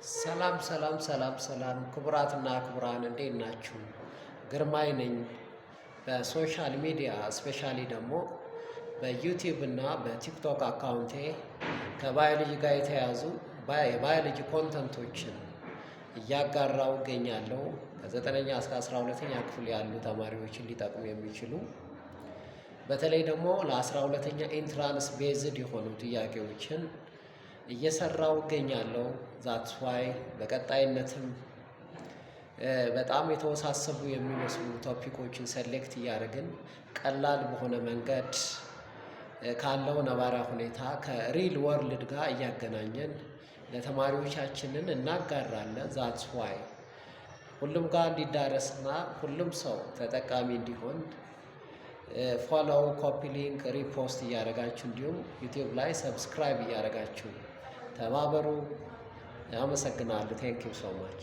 ሰላም ሰላም ሰላም ሰላም ክቡራትና ክቡራን እንዴት ናችሁ? ግርማይ ነኝ። በሶሻል ሚዲያ ስፔሻሊ ደግሞ በዩቲዩብ እና በቲክቶክ አካውንቴ ከባዮሎጂ ጋር የተያያዙ የባዮሎጂ ኮንተንቶችን እያጋራው እገኛለሁ። ከ9ኛ እስከ 12ኛ ክፍል ያሉ ተማሪዎችን ሊጠቅሙ የሚችሉ በተለይ ደግሞ ለ12ኛ ኢንትራንስ ቤዝድ የሆኑ ጥያቄዎችን እየሰራው እገኛለሁ። ዛትስ ዋይ በቀጣይነትም በጣም የተወሳሰቡ የሚመስሉ ቶፒኮችን ሰሌክት እያደረግን ቀላል በሆነ መንገድ ካለው ነባራዊ ሁኔታ ከሪል ወርልድ ጋር እያገናኘን ለተማሪዎቻችንን እናጋራለን። ዛትስ ዋይ ሁሉም ጋር እንዲዳረስና ሁሉም ሰው ተጠቃሚ እንዲሆን ፎሎው፣ ኮፒ ሊንክ፣ ሪፖስት እያደረጋችሁ እንዲሁም ዩቲዩብ ላይ ሰብስክራይብ እያደረጋችሁ ተባበሩ። አመሰግናለሁ። ቴንክ ዩ ሶ ማች